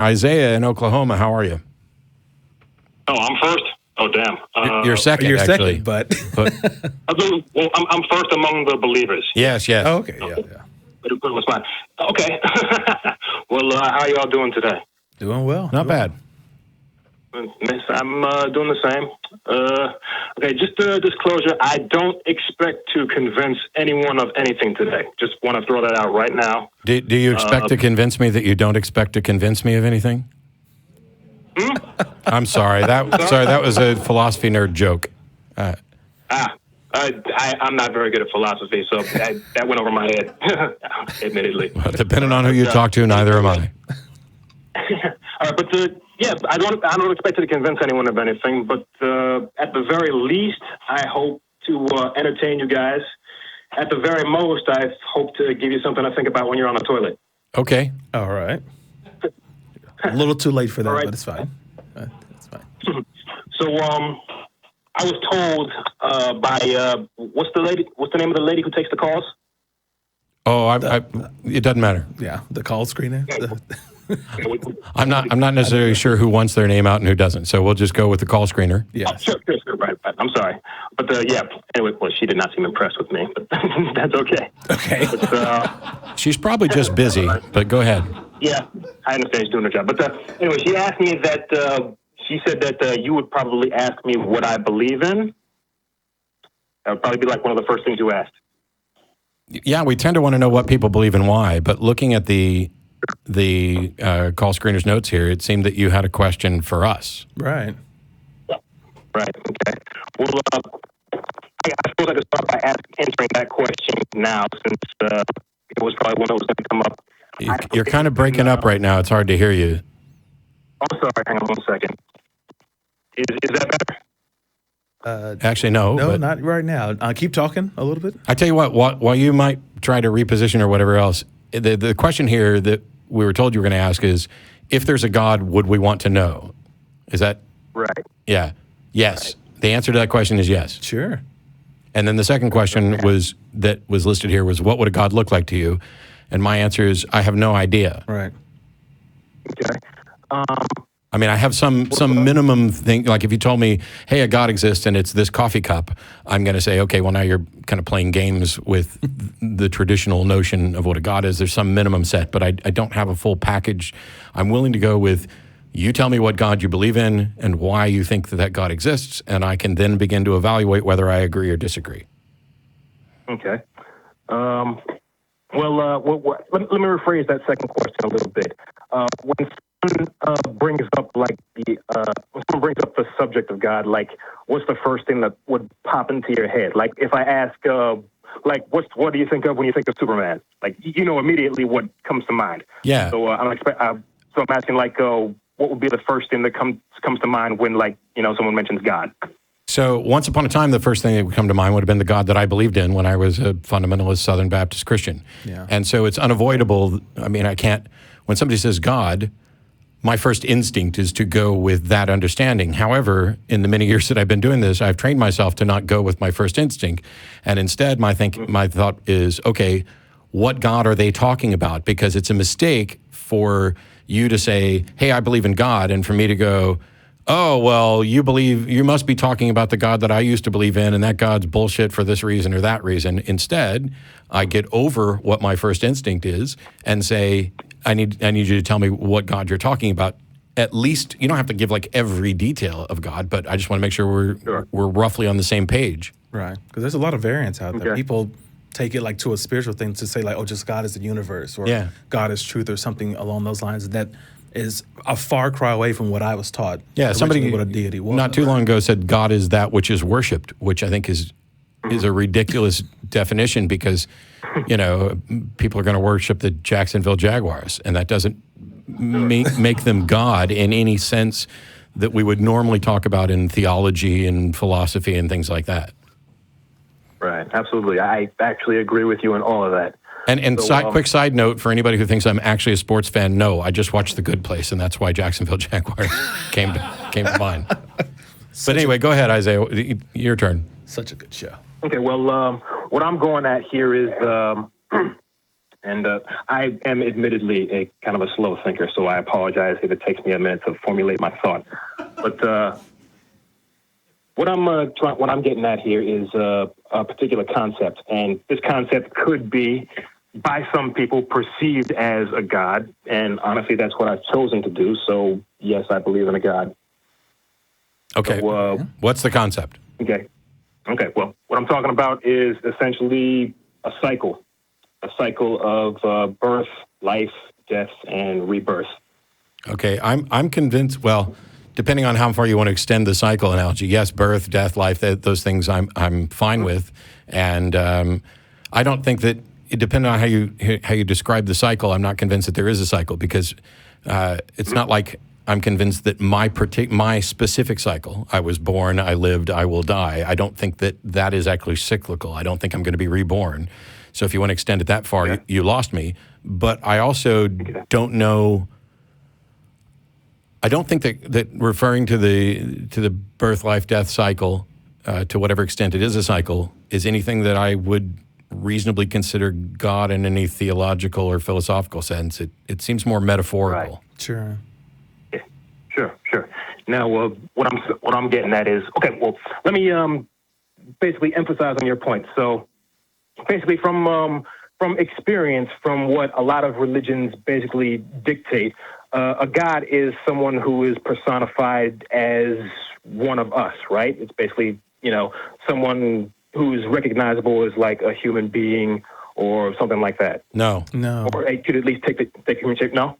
Isaiah in Oklahoma, how are you? Oh, I'm first? Oh, damn. You're second, You're actually. second, but... Well, I'm first among the believers. Yes. Oh, okay, yeah. But it was fine. Okay. Well, how are you all doing today? Doing well. Not bad. Miss, I'm doing the same. Okay, just a disclosure, I don't expect to convince anyone of anything today. Just want to throw that out right now. Do you expect to convince me that you don't expect to convince me of anything? I'm sorry. That was a philosophy nerd joke. I'm not very good at philosophy, so that went over my head, admittedly. Well, depending on who you talk to, neither am I. All right, but I don't expect to convince anyone of anything, but at the very least, I hope to entertain you guys. At the very most, I hope to give you something to think about when you're on the toilet. Okay. All right. A little too late for that, right. but it's fine. It's fine. So, I was told by what's the name of the lady who takes the calls? Oh, it doesn't matter. Yeah, the call screener. I'm not necessarily sure who wants their name out and who doesn't. So we'll just go with the call screener. Yeah. Oh, sure. Right. I'm sorry, but yeah. Anyway, well, she did not seem impressed with me, but that's okay. Okay. But, She's probably just busy, but go ahead. yeah, I understand she's doing her job. But anyway, she asked me that. She said that you would probably ask me what I believe in. That would probably be like one of the first things you asked. Yeah, we tend to want to know what people believe and why. But looking at the call screener's notes here, it seemed that you had a question for us. Right. Right. Okay. Well, I suppose I could start by answering that question now, since it was probably one that was going to come up. You're kind of breaking up right now. It's hard to hear you. I'm sorry. Hang on 1 second. Is that better? Actually, no. No, but not right now. Keep talking a little bit. I tell you what, while you might try to reposition or whatever else, the question here that we were told you were going to ask is, if there's a God, would we want to know? Is that? Right. Yeah. Yes. Right. The answer to that question is yes. Sure. And then the second question was listed here was, what would a God look like to you? And my answer is, I have no idea. Right. Okay. I mean, I have some minimum thing. Like if you told me, hey, a God exists and it's this coffee cup, I'm going to say, okay, well, now you're kind of playing games with the traditional notion of what a God is. There's some minimum set, but I don't have a full package. I'm willing to go with, you tell me what God you believe in and why you think that God exists, and I can then begin to evaluate whether I agree or disagree. Okay. Well, let me rephrase that second question a little bit. When someone brings up the subject of God, like, what's the first thing that would pop into your head? Like, if I ask, what do you think of when you think of Superman? Like, you know immediately what comes to mind. Yeah. So I'm asking, like, what would be the first thing that comes to mind when, like, someone mentions God? So once upon a time, the first thing that would come to mind would have been the God that I believed in when I was a fundamentalist Southern Baptist Christian. Yeah. And so it's unavoidable. I mean, when somebody says God, my first instinct is to go with that understanding. However, in the many years that I've been doing this, I've trained myself to not go with my first instinct. And instead, my thought is, okay, what God are they talking about? Because it's a mistake for you to say, hey, I believe in God, and for me to go, oh, well, you must be talking about the God that I used to believe in, and that God's bullshit for this reason or that reason. Instead, I get over what my first instinct is and say, I need you to tell me what God you're talking about. At least, you don't have to give like every detail of God, but I just want to make sure we're roughly on the same page. Right, because there's a lot of variance out there. Okay. People take it like to a spiritual thing to say like, oh, just God is the universe, or God is truth, or something along those lines. That is a far cry away from what I was taught. Yeah, somebody what a deity was. Not too long ago said God is that which is worshipped, which I think is a ridiculous definition, because people are going to worship the Jacksonville Jaguars, and that doesn't make them God in any sense that we would normally talk about in theology and philosophy and things like that. Right, absolutely. I actually agree with you on all of that. And quick side note for anybody who thinks I'm actually a sports fan, no, I just watched The Good Place, and that's why Jacksonville Jaguars came to mind. But anyway, go ahead, Isaiah. Your turn. Such a good show. Okay, well, what I'm going at here is And I am admittedly a kind of a slow thinker, so I apologize if it takes me a minute to formulate my thought. But what I'm getting at here is a particular concept, and this concept could be, by some people, perceived as a God, and honestly, that's what I've chosen to do. So yes, I believe in a God. Okay. So, what's the concept? Okay. Well, what I'm talking about is essentially a cycle of birth, life, death, and rebirth. Okay, I'm convinced. Well, depending on how far you want to extend the cycle analogy, yes, birth, death, life, those things I'm fine with, and I don't think that, depending on how you describe the cycle, I'm not convinced that there is a cycle, because it's not like I'm convinced that my specific cycle, I was born, I lived, I will die. I don't think that is actually cyclical. I don't think I'm going to be reborn. So if you want to extend it that far, you lost me. But I also don't know. I don't think that referring to the birth, life, death cycle, to whatever extent it is a cycle, is anything that I would reasonably consider God in any theological or philosophical sense. It seems more metaphorical. Right. Sure. Yeah. Sure. Now, what I'm getting at is, okay. Well, let me basically emphasize on your point. So, basically, from experience, from what a lot of religions basically dictate, a God is someone who is personified as one of us, right? It's basically, someone who's recognizable as like a human being or something like that. No. Or it could at least take the human shape. No.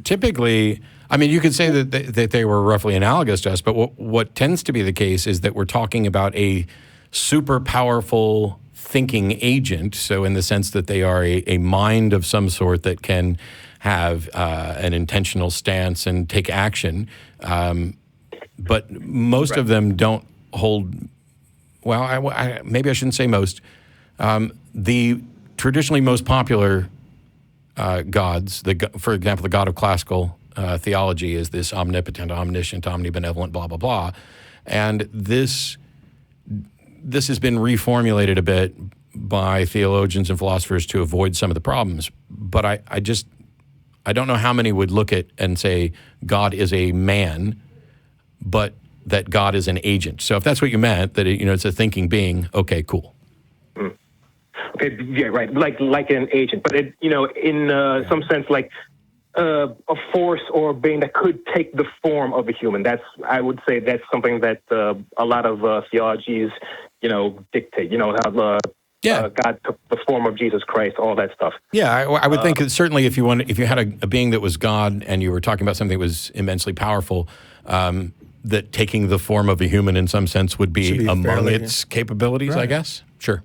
Typically, I mean, you could say that they were roughly analogous to us, but what tends to be the case is that we're talking about a super powerful thinking agent. So in the sense that they are a mind of some sort that can have an intentional stance and take action. But most of them don't hold, well, maybe I shouldn't say most. The traditionally most popular gods, for example, the God of classical theology is this omnipotent, omniscient, omnibenevolent, blah, blah, blah. And this has been reformulated a bit by theologians and philosophers to avoid some of the problems. But I don't know how many would look at and say God is a man, but that God is an agent. So if that's what you meant, that it's a thinking being, okay, cool. Okay, yeah, right. Like an agent, but in some sense, like a force or a being that could take the form of a human. I would say that's something that a lot of theologies, dictate. How God took the form of Jesus Christ, all that stuff. Yeah, I would think that certainly if you had a being that was God and you were talking about something that was immensely powerful, that taking the form of a human in some sense would be among its capabilities, right. I guess. Sure.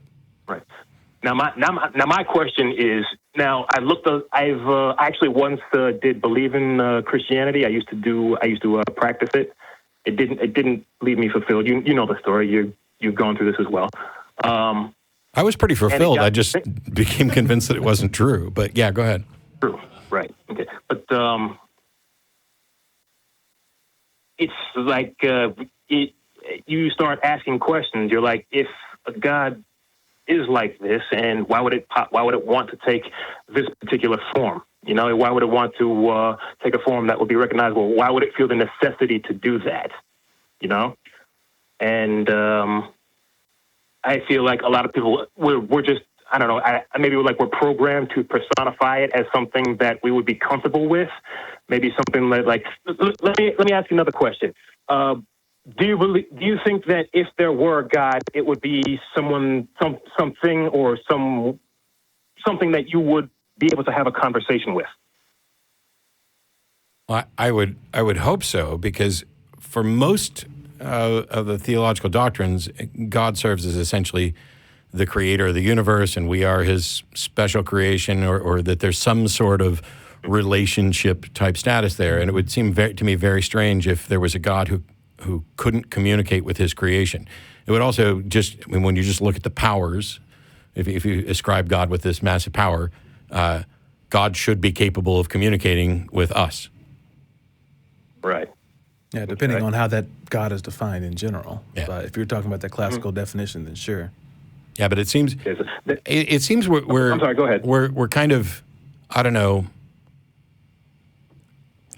Right. Now my question is, I actually once did believe in Christianity. I used to practice it. It didn't leave me fulfilled. You know the story. You've gone through this as well. I was pretty fulfilled. I just became convinced that it wasn't true. But yeah, go ahead. True. Right. Okay. But it's like you start asking questions. You're like, if a God is like this, and why would it want to take this particular form? Why would it want to take a form that would be recognizable? Why would it feel the necessity to do that? And I feel like a lot of people we're just, I don't know, maybe we're programmed to personify it as something that we would be comfortable with. Maybe something like let me ask you another question. Do you think that if there were a God, it would be something or something that you would be able to have a conversation with? Well, I would hope so, because for most of the theological doctrines, God serves as essentially the creator of the universe, and we are his special creation, or that there's some sort of relationship type status there. And it would seem to me very strange if there was a God who couldn't communicate with his creation. It would also when you just look at the powers, if you ascribe God with this massive power, God should be capable of communicating with us. Right. Yeah, depending on how that God is defined in general. Yeah. But if you're talking about that classical definition, then sure. Yeah, but it seems we're I'm sorry. Go ahead. We're kind of, I don't know.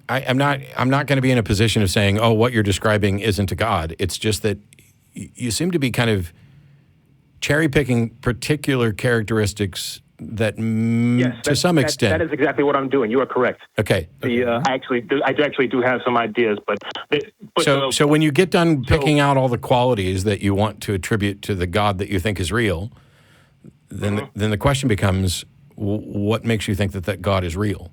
I'm not going to be in a position of saying, oh, what you're describing isn't a God. It's just that you seem to be kind of cherry picking particular characteristics that, to some extent, that is exactly what I'm doing. You are correct. Okay. I actually do have some ideas, but so when you get done picking out all the qualities that you want to attribute to the God that you think is real, then the question becomes, what makes you think that God is real?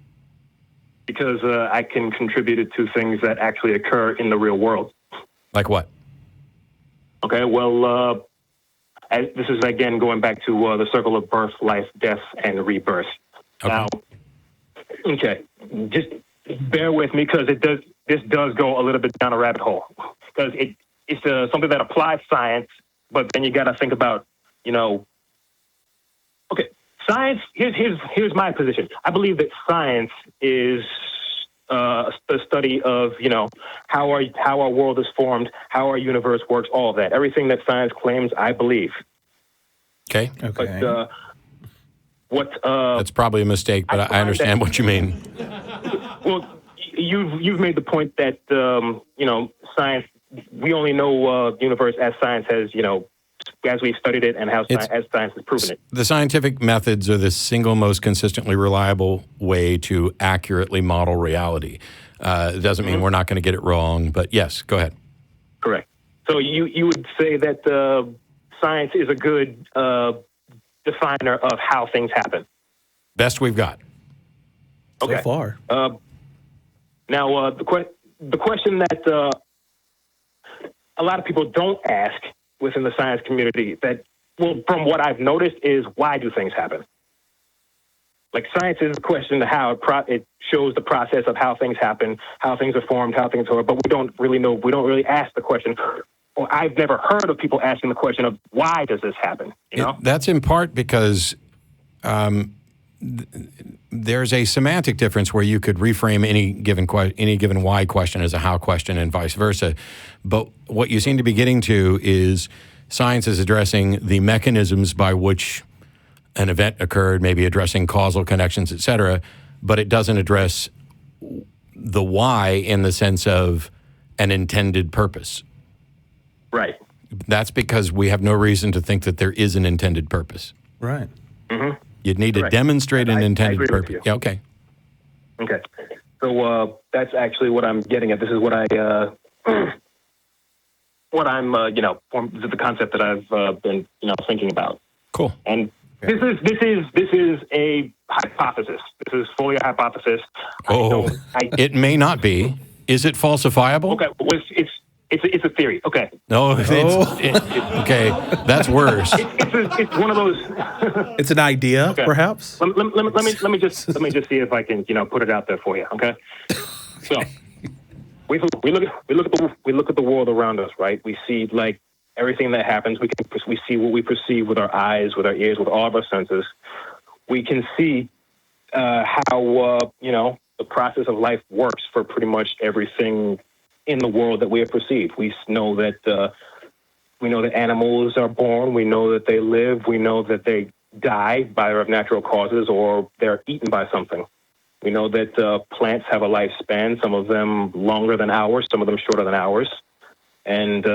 Because I can contribute it to things that actually occur in the real world. Like what? Okay, well, this is again going back to the circle of birth, life, death, and rebirth. Okay. Now, okay, just bear with me because this does go a little bit down a rabbit hole because it's something that applies science, but then you got to think about, okay. Science, here's my position. I believe that science is the study of, how our world is formed, how our universe works, all of that. Everything that science claims, I believe. Okay. But that's probably a mistake, but I understand what you mean. Well, you've made the point that science. We only know the universe as science has, as we've studied it and as science has proven it. The scientific methods are the single most consistently reliable way to accurately model reality. It doesn't mean we're not going to get it wrong, but yes, go ahead. Correct. So you would say that science is a good definer of how things happen? Best we've got. Okay. So far. Now, the question that a lot of people don't ask within the science community from what I've noticed is, why do things happen? Like, science is a question of how it shows the process of how things happen, how things are formed, how things are, but we don't really know. We don't really ask the question, or I've never heard of people asking the question of, why does this happen? That's in part because there's a semantic difference where you could reframe any given why question as a how question and vice versa. But what you seem to be getting to is science is addressing the mechanisms by which an event occurred, maybe addressing causal connections, et cetera, but it doesn't address the why in the sense of an intended purpose. Right. That's because we have no reason to think that there is an intended purpose. Right. Mm-hmm. You'd need to demonstrate an intended purpose. Yeah, okay. Okay. So that's actually what I'm getting at. This is what the concept that I've been, thinking about. Cool. And this is a hypothesis. This is fully a hypothesis. It may not be. Is it falsifiable? Okay. Well, it's a theory. Okay. No. Okay. That's worse. It's one of those. It's an idea, perhaps. Let me just see if I can put it out there for you. Okay. So we look at the world around us, right? We see like everything that happens. We see what we perceive with our eyes, with our ears, with all of our senses. We can see how the process of life works for pretty much everything in the world that we have perceived. We know that animals are born. We know that they live. We know that they die by of natural causes or they're eaten by something. We know that plants have a lifespan, some of them longer than ours, some of them shorter than ours. And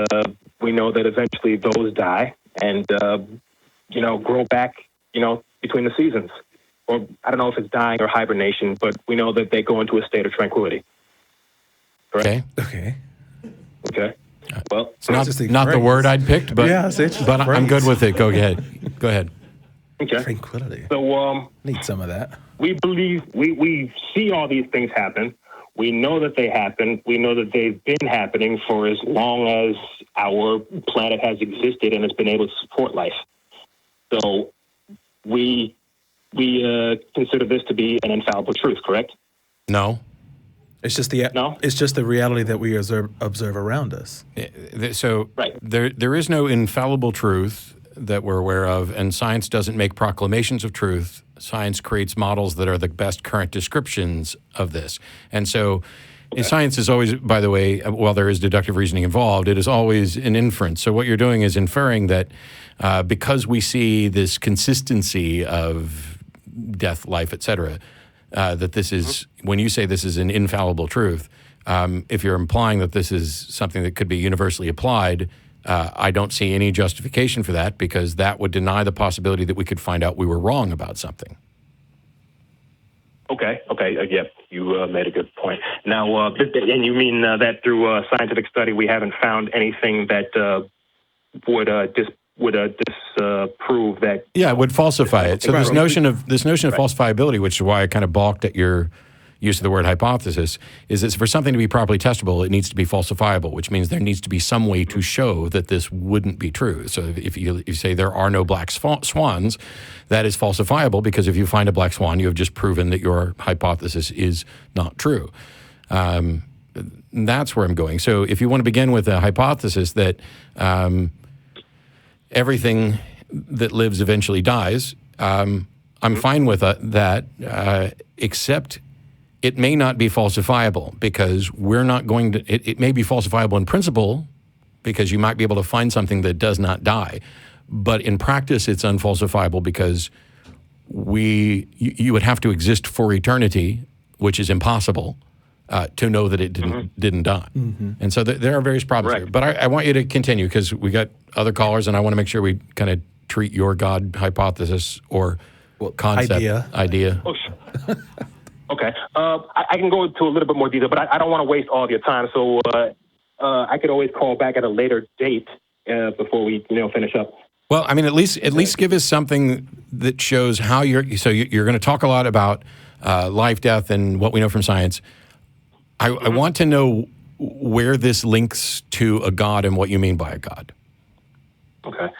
we know that eventually those die and, grow back, between the seasons. Or I don't know if it's dying or hibernation, but we know that they go into a state of tranquility. Correct? Okay. Well, it's not the word I'd picked, but I'm good with it. Go ahead. Okay. Tranquility. So need some of that. We believe we see all these things happen. We know that they happen. We know that they've been happening for as long as our planet has existed and has been able to support life. So we consider this to be an infallible truth, correct? No. It's just the reality that we observe around us. So there is no infallible truth that we're aware of, and science doesn't make proclamations of truth. Science creates models that are the best current descriptions of this. And so Science is always, by the way, while there is deductive reasoning involved, it is always an inference. So what you're doing is inferring that because we see this consistency of death, life, et cetera, that this is, when you say this is an infallible truth, if you're implying that this is something that could be universally applied, I don't see any justification for that, because that would deny the possibility that we could find out we were wrong about something. Okay. Yep, you made a good point. Now, and you mean that through scientific study, we haven't found anything that would disprove that? Yeah, it would falsify it. So this notion of falsifiability, which is why I kind of balked at your use of the word hypothesis, is that for something to be properly testable, it needs to be falsifiable, which means there needs to be some way to show that this wouldn't be true. So if you say there are no black swans, that is falsifiable, because if you find a black swan, you have just proven that your hypothesis is not true. That's where I'm going. So if you want to begin with a hypothesis that everything that lives eventually dies, I'm fine with that, except it may not be falsifiable, because we're not going to, it may be falsifiable in principle, because you might be able to find something that does not die. But in practice, it's unfalsifiable, because you would have to exist for eternity, which is impossible, to know that it didn't die. Mm-hmm. And so there are various problems here. But I want you to continue, because we got other callers, and I want to make sure we kind of treat your God hypothesis or concept, idea. Oh, sure. Okay. I can go into a little bit more detail, but I don't want to waste all of your time. So I could always call back at a later date before we finish up. Well, I mean, at least give us something that shows how you're going to talk a lot about life, death, and what we know from science. I want to know where this links to a God and what you mean by a God. Okay.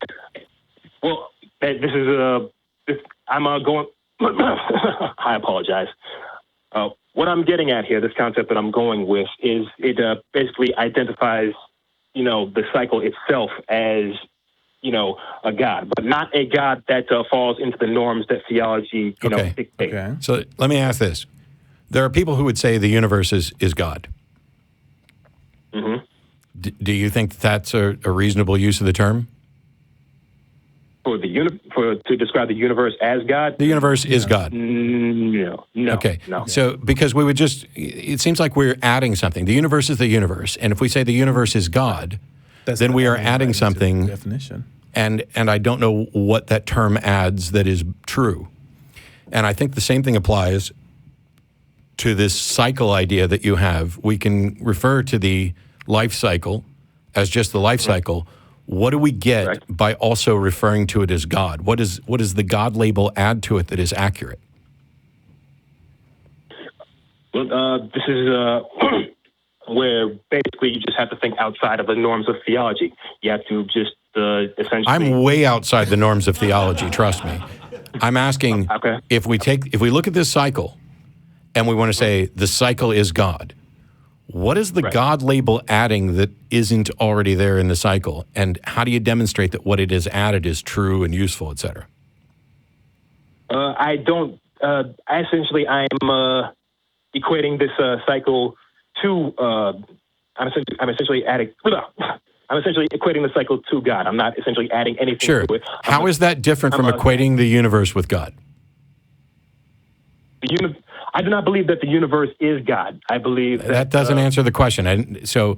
Well, this is I'm going. I apologize. What I'm getting at here, this concept that I'm going with, is it basically identifies, the cycle itself as, a God, but not a God that falls into the norms that theology, dictates. Okay. So let me ask this. There are people who would say the universe is God. Mm-hmm. Do you think that's a reasonable use of the term? To describe the universe as God? The universe is God. No. Okay. No. So because it seems like we're adding something. The universe is the universe. And if we say the universe is God, then we are adding something. Definition. And I don't know what that term adds that is true. And I think the same thing applies to this cycle idea that you have. We can refer to the life cycle as just the life cycle. What do we get by also referring to it as God? What does the God label add to it that is accurate? Well, this is where basically you just have to think outside of the norms of theology. You have to just essentially... I'm way outside the norms of theology, trust me. I'm asking, if we look at this cycle and we want to say the cycle is God, what is the God label adding that isn't already there in the cycle? And how do you demonstrate that what it is added is true and useful, et cetera? I don't. I'm equating this cycle to. I'm essentially adding. I'm essentially equating the cycle to God. I'm not essentially adding anything to it. How is that different from equating the universe with God? I do not believe that the universe is God. I believe that doesn't answer the question. And so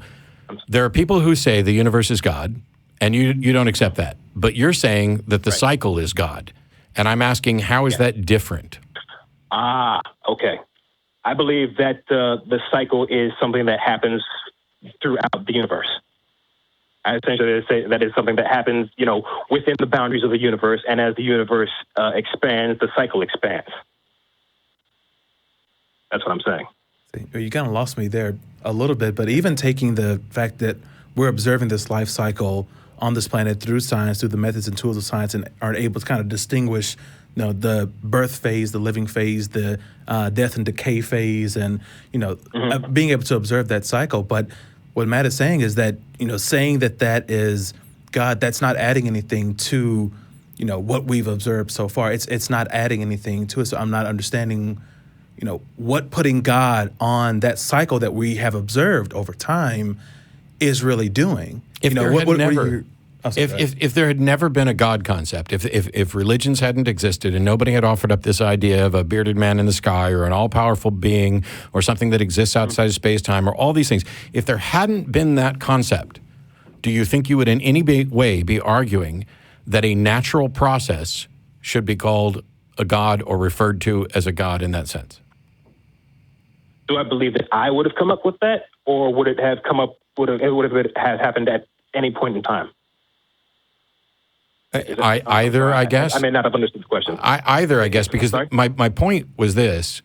there are people who say the universe is God, and you don't accept that. But you're saying that the cycle is God. And I'm asking, how is that different? Okay. I believe that the cycle is something that happens throughout the universe. I essentially say that is something that happens, within the boundaries of the universe, and as the universe expands, the cycle expands. That's what I'm saying. You kind of lost me there a little bit, but even taking the fact that we're observing this life cycle on this planet through science, through the methods and tools of science, and are able to kind of distinguish, the birth phase, the living phase, the death and decay phase, and, being able to observe that cycle. But what Matt is saying is that, saying that is God, that's not adding anything to, what we've observed so far. It's not adding anything to it. So I'm not understanding, what putting God on that cycle that we have observed over time is really doing. If there what had are never, your- oh, sorry, go ahead. if there had never been a God concept, if religions hadn't existed and nobody had offered up this idea of a bearded man in the sky or an all-powerful being or something that exists outside of space-time or all these things, if there hadn't been that concept, do you think you would in any way be arguing that a natural process should be called a God or referred to as a God in that sense? Do I believe that I would have come up with that, or would it have come up? Would it have happened at any point in time? Either, I guess. I may not have understood the question. Either, I guess, because Sorry? my point was this.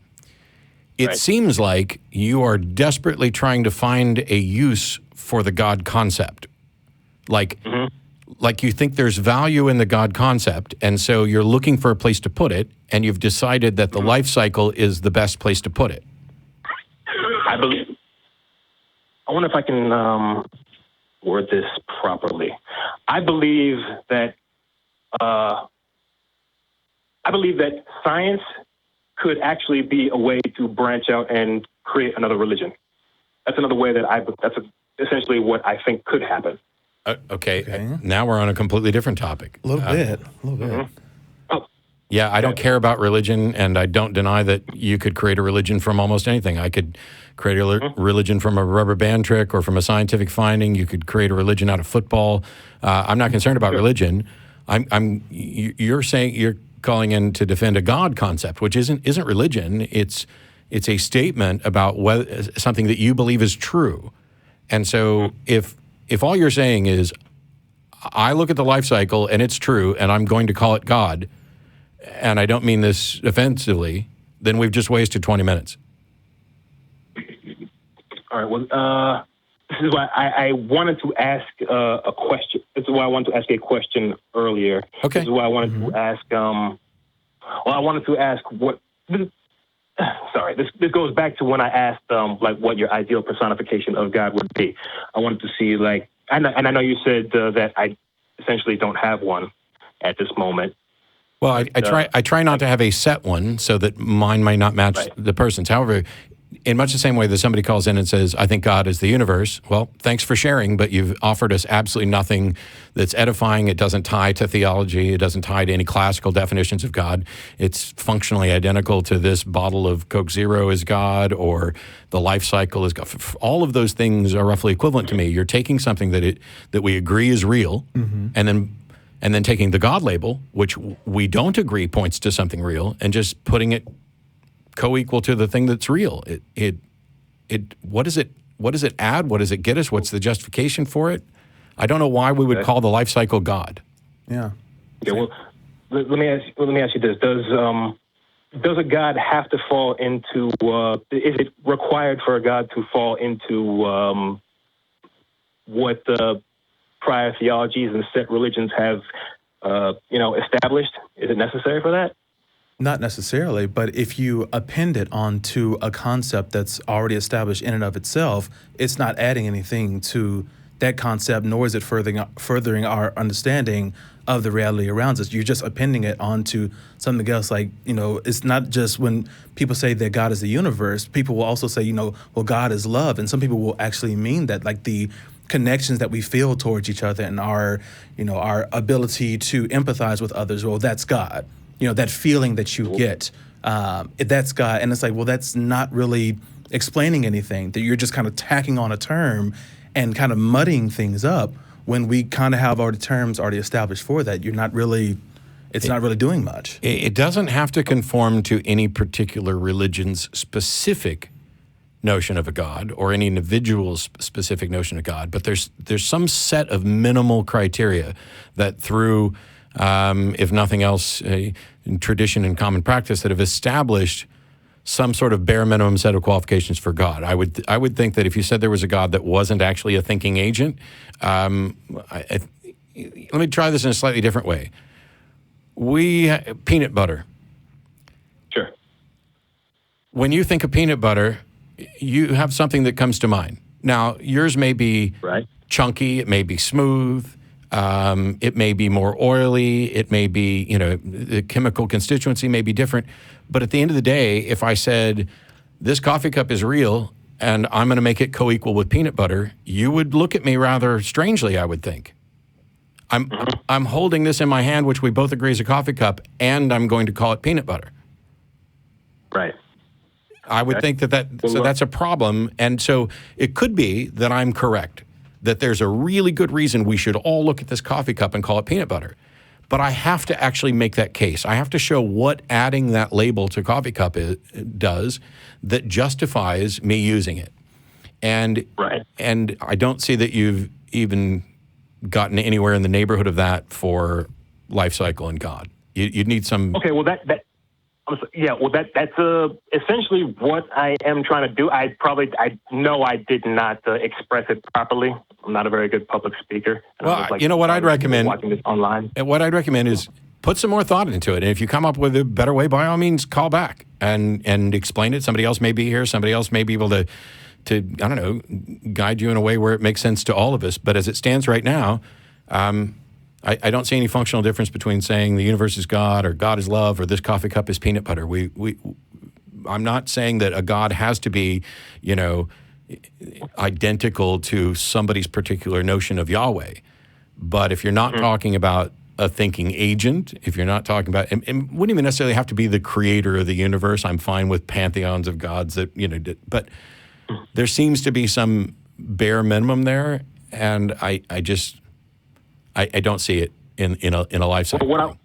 It Right. seems like you are desperately trying to find a use for the God concept. Like you think there's value in the God concept, and so you're looking for a place to put it, and you've decided that the life cycle is the best place to put it. I wonder if I can word this properly. I believe that science could actually be a way to branch out and create another religion. That's another way that essentially what I think could happen. Okay. Now we're on a completely different topic. A little bit. Yeah, I don't care about religion, and I don't deny that you could create a religion from almost anything. I could create a religion from a rubber band trick or from a scientific finding. You could create a religion out of football. I'm not concerned about religion. You're saying you're calling in to defend a God concept, which isn't religion. It's a statement about something that you believe is true. And so if all you're saying is, I look at the life cycle and it's true, and I'm going to call it God, and I don't mean this offensively, then we've just wasted 20 minutes. All right. Well, this is why I wanted to ask a question. This is why I wanted to ask a question earlier. Okay. This is why I wanted to ask. I wanted to ask what. Sorry. This goes back to when I asked what your ideal personification of God would be. I wanted to see and I know you said that I essentially don't have one at this moment. Well, I try not to have a set one so that mine might not match the person's. However, in much the same way that somebody calls in and says, I think God is the universe, well, thanks for sharing, but you've offered us absolutely nothing that's edifying. It doesn't tie to theology. It doesn't tie to any classical definitions of God. It's functionally identical to this bottle of Coke Zero is God, or the life cycle is God. All of those things are roughly equivalent to me. You're taking something that we agree is real, and then taking the God label, which we don't agree points to something real, and just putting it co-equal to the thing that's real. What does it add? What does it get us? What's the justification for it? I don't know why we would call the life cycle God. Yeah. Okay. Well, let me ask you this: Does a God have to fall into? Is it required for a God to fall into what the prior theologies and set religions have, established? Is it necessary for that? Not necessarily, but if you append it onto a concept that's already established in and of itself, it's not adding anything to that concept, nor is it furthering our understanding of the reality around us. You're just appending it onto something else. It's not just when people say that God is the universe, people will also say, well, God is love. And some people will actually mean that, like the connections that we feel towards each other and our ability to empathize with others, well, that's God. That feeling that you get, that's God. And it's like, well, that's not really explaining anything, that you're just kind of tacking on a term and kind of muddying things up when we kind of have already terms already established for that. It's not really doing much. It doesn't have to conform to any particular religion's specific notion of a God or any individual's specific notion of God, but there's some set of minimal criteria that through if nothing else, in tradition and common practice, that have established some sort of bare minimum set of qualifications for God. I would think that if you said there was a God that wasn't actually a thinking agent, let me try this in a slightly different way. Peanut butter. Sure. When you think of peanut butter, you have something that comes to mind. Now, yours may be chunky, it may be smooth, it may be more oily, it may be, the chemical constituency may be different, But at the end of the day, if I said, this coffee cup is real and I'm going to make it co-equal with peanut butter, you would look at me rather strangely, I would think. I'm holding this in my hand, which we both agree is a coffee cup, and I'm going to call it peanut butter. Right. I would think so that's a problem. And so it could be that I'm correct, that there's a really good reason we should all look at this coffee cup and call it peanut butter. But I have to actually make that case. I have to show what adding that label to coffee cup does that justifies me using it. And I don't see that you've even gotten anywhere in the neighborhood of that for life cycle and God. You'd need some. Okay, well that's essentially what I am trying to do. I know I did not express it properly. I'm not a very good public speaker. Well, you know what I'd recommend? Watching this online. What I'd recommend is put some more thought into it. And if you come up with a better way, by all means, call back and explain it. Somebody else may be here. Somebody else may be able to I don't know, guide you in a way where it makes sense to all of us. But as it stands right now, I don't see any functional difference between saying the universe is God or God is love or this coffee cup is peanut butter. I'm not saying that a God has to be, identical to somebody's particular notion of Yahweh. But if you're not talking about a thinking agent, if you're not talking about, and wouldn't even necessarily have to be the creator of the universe. I'm fine with pantheons of gods that, but there seems to be some bare minimum there. And I don't see it in a life cycle.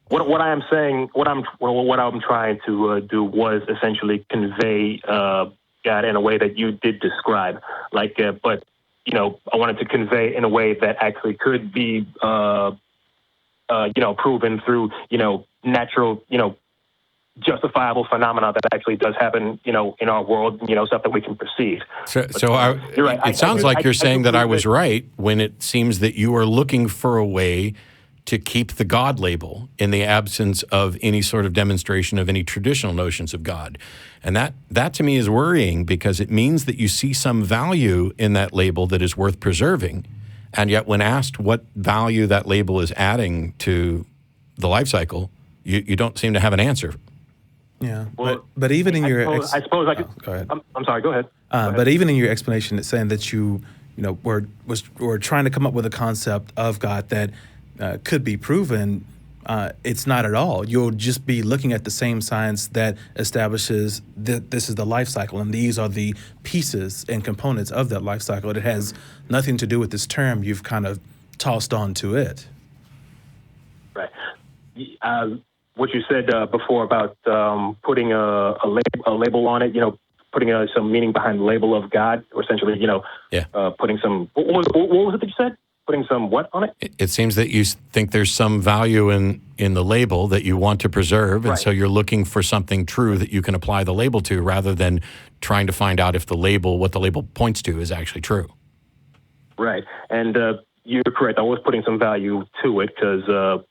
What I am saying, what I'm trying to do was essentially convey God in a way that you did describe, but I wanted to convey in a way that actually could be proven through natural justifiable phenomena that actually does happen in our world, stuff that we can perceive. You're right. It sounds like you're saying that I was right when it seems that you are looking for a way to keep the God label in the absence of any sort of demonstration of any traditional notions of God. And that to me is worrying because it means that you see some value in that label that is worth preserving. And yet when asked what value that label is adding to the life cycle, you don't seem to have an answer. Yeah, but even in your... I suppose I could... go ahead. I'm sorry, go ahead. But even in your explanation, it's saying that you were trying to come up with a concept of God that could be proven. It's not at all. You'll just be looking at the same science that establishes that this is the life cycle, and these are the pieces and components of that life cycle. It has nothing to do with this term you've kind of tossed onto it. Right. What you said before about putting a label on it, putting some meaning behind the label of God, or essentially, putting some. What was it that you said? Putting some what on it? It seems that you think there's some value in the label that you want to preserve, and so you're looking for something true that you can apply the label to, rather than trying to find out if what the label points to, is actually true. Right, and you're correct. I was putting some value to it because.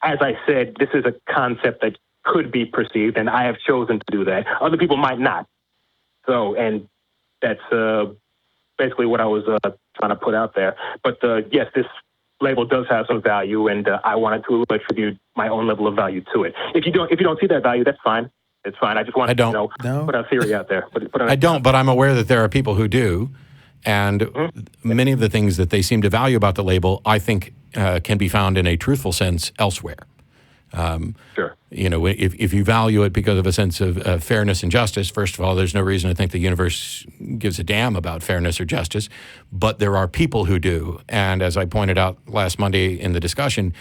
As I said, this is a concept that could be perceived, and I have chosen to do that. Other people might not. So, and that's basically what I was trying to put out there. But yes, this label does have some value, and I wanted to attribute my own level of value to it. If you don't see that value, that's fine. It's fine. I just wanted to put a theory out there. I don't, but I'm aware that there are people who do, and many of the things that they seem to value about the label, I think, can be found in a truthful sense elsewhere. Sure. If you value it because of a sense of fairness and justice, first of all, there's no reason to think the universe gives a damn about fairness or justice, but there are people who do. And as I pointed out last Monday in the discussion,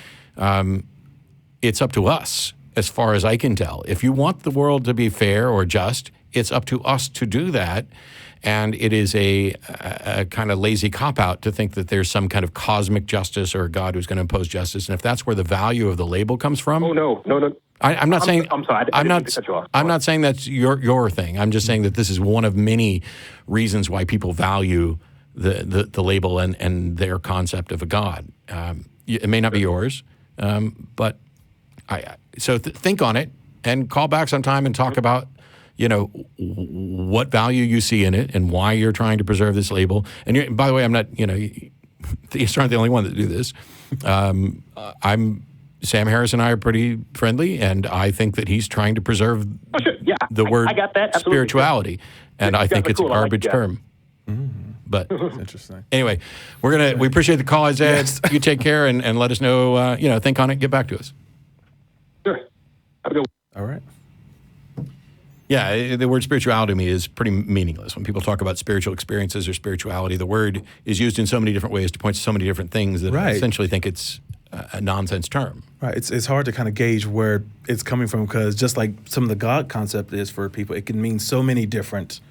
it's up to us, as far as I can tell. If you want the world to be fair or just, it's up to us to do that. And it is a kind of lazy cop-out to think that there's some kind of cosmic justice or a God who's going to impose justice. And if that's where the value of the label comes from... Oh, no. I'm not saying... I'm sorry. I didn't mean to cut you off. I'm not saying that's your thing. I'm just saying that this is one of many reasons why people value the label and their concept of a God. It may not be yours, but think on it and call back sometime and talk about... what value you see in it and why you're trying to preserve this label. And by the way, I'm not, theists aren't the only one that do this. I'm Sam Harris and I are pretty friendly, and I think that he's trying to preserve the word I got that. Absolutely. spirituality, and I think it's a cool. I like garbage that. term. But That's interesting. anyway, we appreciate the call, Isaiah. You take care and let us know. Think on it. Get back to us. Sure. Have a good one. All right. Yeah, the word spirituality to me is pretty meaningless. When people talk about spiritual experiences or spirituality, the word is used in so many different ways to point to so many different things that I essentially think it's a nonsense term. Right. It's hard to kind of gauge where it's coming from because just like some of the God concept is for people, it can mean so many different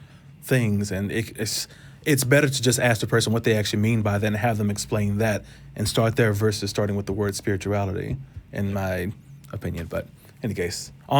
things, and it's better to just ask the person what they actually mean by that and have them explain that and start there versus starting with the word spirituality, in my opinion. But in any case, on